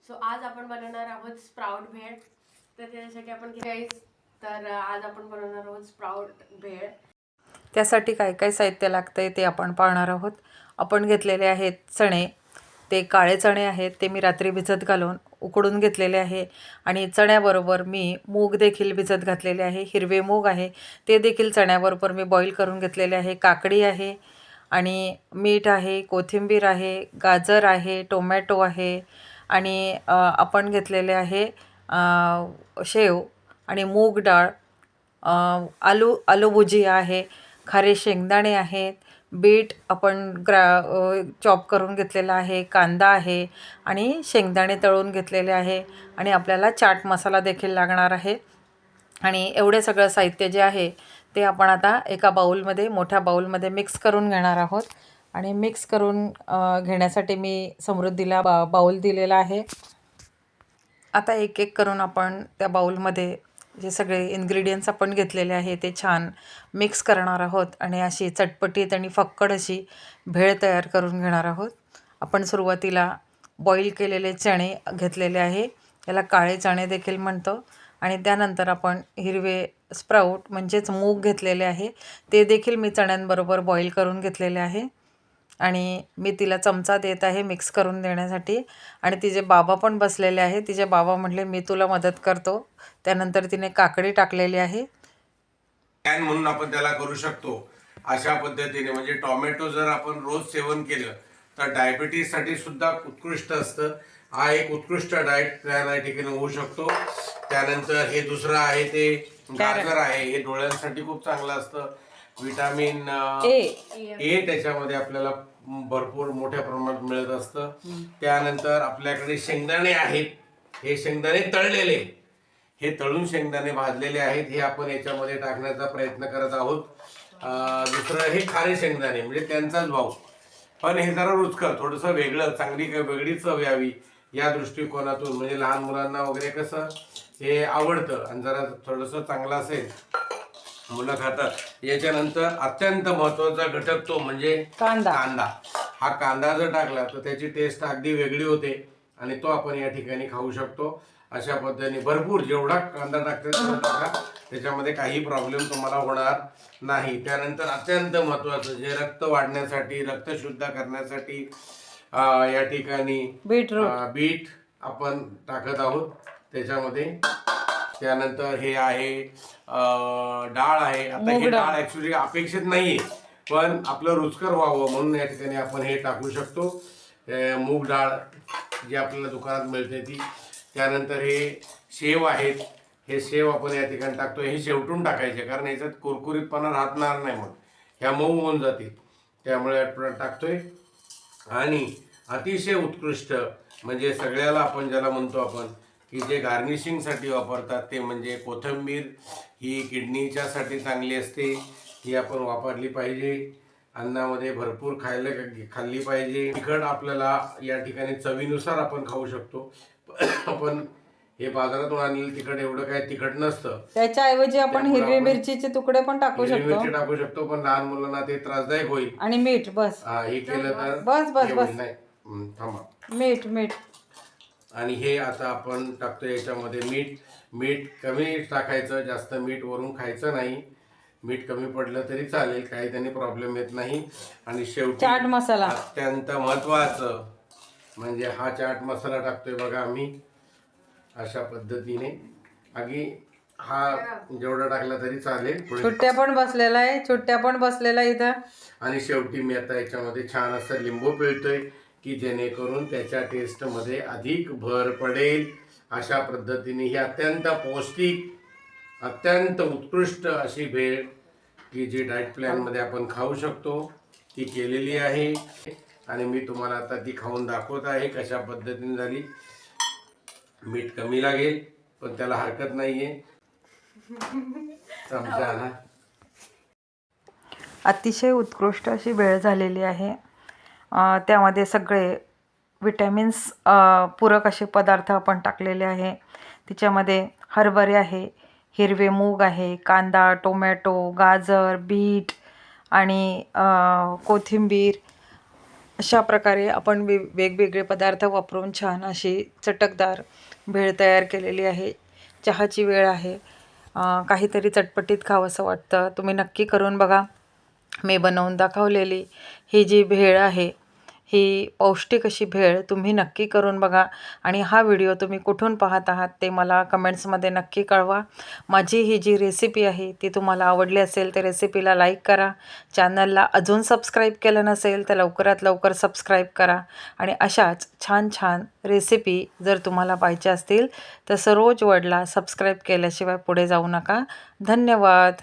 So आज आपण बनवणार आहोत स्प्राउट भेळ. तर त्याच्यासाठी आपण गाईस तर आज आपण बनवणार आहोत स्प्राउट भेळ. त्यासाठी काय काय साहित्य लागतंय ते आपण पाहणार आहोत. आपण घेतलेले आहेत चणे, ते काळे चणे आहेत, ते मी रात्री भिजत घालून उकडून घेतलेले आहे. आणि चण्याबरोबर मी मूग देखील भिजत घातलेले आहे, हिरवे मूग आहे ते देखील चण्याबरोबर मी बॉईल करून घेतलेले आहे. काकडी आहे आणि मीठ आहे, कोथिंबीर आहे, गाजर आहे, टोमॅटो आहे आणि आपण घेतलेले आहे शेव आणि मूग डाळ, आलू भुजिया आहे, खारे शेंगदाणे आहेत, बीट आपण चॉप करून घेतलेला आहे, कांदा आहे आणि शेंगदाणे तळून घेतलेले आहे आणि आपल्याला चाट मसाला देखील लागणार आहे. आणि एवढे सगळं साहित्य जे आहे ते आपण आता एका बाउलमध्ये, मोठ्या बाउलमध्ये मिक्स करून घेणार आहोत. आणि मिक्स करून घेण्यासाठी मी समृद्धीला बाउल दिलेला आहे. आता एक एक करून आपण त्या बाउलमध्ये जे सगळे इन्ग्रेडियंट्स आपण घेतलेले आहे ते छान मिक्स करणार आहोत आणि अशी चटपटीत आणि फक्कड अशी भेळ तयार करून घेणार आहोत. आपण सुरुवातीला बॉईल केलेले चणे घेतलेले आहे, याला काळे चणे देखील म्हणतो. आणि त्यानंतर आपण हिरवे स्प्राऊट म्हणजेच मूग घेतलेले आहे, ते देखील मी चण्यांबरोबर बॉईल करून घेतलेले आहे. आणि मी तिला चमचा देत आहे मिक्स करून देण्यासाठी. आणि तिचे बाबा पण बसलेले आहे. तिचे बाबा म्हटले मी तुला मदत करतो. त्यानंतर तिने काकडी टाकलेली आहे. म्हणून आपण त्याला करू शकतो अशा पद्धतीने. म्हणजे टोमॅटो जर आपण रोज सेवन केलं तर डायबिटीजसाठी सुद्धा उत्कृष्ट असतं. हा एक उत्कृष्ट डाएट प्लॅन या ठिकाणी होऊ शकतो. त्यानंतर हे दुसरं आहे ते गाजर आहे, हे डोळ्यांसाठी खूप चांगलं असतं. विटामिन ए त्याच्यामध्ये आपल्याला भरपूर मोठ्या प्रमाणात मिळत असतं. त्यानंतर आपल्याकडे शेंगदाणे आहेत, हे शेंगदाणे तळलेले, हे तळून शेंगदाणे भाजलेले आहेत, हे आपण याच्यामध्ये टाकण्याचा प्रयत्न करत आहोत. दुसरं हे खारे शेंगदाणे म्हणजे त्यांचाच भाव, पण हे जरा रुचकर, थोडंसं वेगळं, चांगली वेगळी चव यावी या दृष्टिकोनातून. म्हणजे लहान मुलांना वगैरे कसं हे आवडतं आणि जरा थोडंसं चांगलं असेल मुलं खातात. याच्यानंतर अत्यंत महत्त्वाचा घटक तो म्हणजे कांदा. हा कांदा जर टाकला तर त्याची टेस्ट अगदी वेगळी होते आणि तो आपण या ठिकाणी खाऊ शकतो. अशा पद्धतीने भरपूर जेवढा कांदा टाका, त्याच्यामध्ये काही प्रॉब्लेम तुम्हाला होणार नाही. त्यानंतर अत्यंत महत्त्वाचं जे रक्त वाढण्यासाठी, रक्त शुद्ध करण्यासाठी या ठिकाणी बीट आपण टाकत आहोत त्याच्यामध्ये. त्यानंतर हे आहे डाळ आहे. आता हे डाळ ऍक्च्युली अपेक्षित नाहीये, पण आपलं रुचकर व्हावं म्हणून या ठिकाणी आपण हे टाकू शकतो, मूग डाळ जी आपल्याला दुकानात मिळते ती. त्यानंतर हे शेव आहेत, हे शेव आपण या ठिकाणी टाकतोय. हे शेवटून टाकायचे कारण याच्यात कुरकुरीतपणा राहणार नाही, मग ह्या मऊ होऊन जातील, त्यामुळे टाकतोय. आणि अतिशय उत्कृष्ट म्हणजे सगळ्याला आपण ज्याला म्हणतो आपण की जे गार्निशिंगसाठी वापरतात ते म्हणजे कोथिंबीर. ही किडनीच्यासाठी चांगली असते, ही आपण वापरली पाहिजे. अन्नामध्ये भरपूर खाल्ली पाहिजे. तिखट आपल्याला या ठिकाणी चवीनुसार आपण खाऊ शकतो, पण हे बाजारातून आणलेलं तिखट एवढं काय तिखट नसतं. त्याच्याऐवजी आपण हिरवी मिरचीचे तुकडे पण टाकू शकतो. मिरची टाकू शकतो, पण लहान मुलांना ते त्रासदायक होईल. आणि मीठ बस, हे केलं तर बस बस बस नाही, थांबा, मीठ. आणि हे आता आपण टाकतो याच्यामध्ये मीठ कमी टाकायचं, जास्त मीठ वरून खायचं नाही. मीठ कमी पडलं तरी चालेल, काही त्यांनी प्रॉब्लेम येत नाही. आणि शेवटी चाट मसाला अत्यंत महत्वाचं म्हणजे हा चाट मसाला टाकतोय बघा आम्ही अशा पद्धतीने. अगदी हा जेवढा टाकला तरी चालेल. छुट्ट्या पण बसलेला इथं. आणि शेवटी मी आता याच्यामध्ये छान असं लिंबू पिळतोय की जेणेकरून त्याच्या टेस्टमध्ये अधिक भर पडेल. अशा पद्धतीने ही अत्यंत पौष्टिक, अत्यंत उत्कृष्ट अशी भेळ की जी डाएट प्लॅनमध्ये आपण खाऊ शकतो ती केलेली आहे. आणि मी तुम्हाला आता ती खाऊन दाखवत आहे कशा पद्धतीने झाली. मीठ कमी लागेल पण त्याला हरकत नाहीये, चमचा ना. अतिशय उत्कृष्ट अशी भेळ झालेली आहे. त्यामध्ये सगळे विटॅमिन्स पूरक असे पदार्थ आपण टाकलेले आहे. तिच्यामध्ये हरभरे आहे, हिरवे मूग आहे, कांदा, टोमॅटो, गाजर, बीट आणि कोथिंबीर अशा प्रकारे आपण वेगवेगळे पदार्थ वापरून छान अशी चटकदार भेळ तयार केलेली आहे. चहाची वेळ आहे, काहीतरी चटपटीत खावंसं वाटतं. तुम्ही नक्की करून बघा. मी बनवून दाखवलेली ही जी भेळ आहे, ही पौष्टिक अशी भेळ तुम्ही नक्की करून बघा. आणि हा व्हिडिओ तुम्ही कुठून पाहत आहात ते मला कमेंट्समध्ये नक्की कळवा. माझी ही जी रेसिपी आहे ती तुम्हाला आवडली असेल तर रेसिपीला लाईक करा. चॅनलला अजून सबस्क्राईब केलं नसेल तर लवकरात लवकर सबस्क्राईब करा. आणि अशाच छान छान रेसिपी जर तुम्हाला पाहिजे असतील तर सरोज वर्ल्डला सबस्क्राईब केल्याशिवाय पुढे जाऊ नका. धन्यवाद.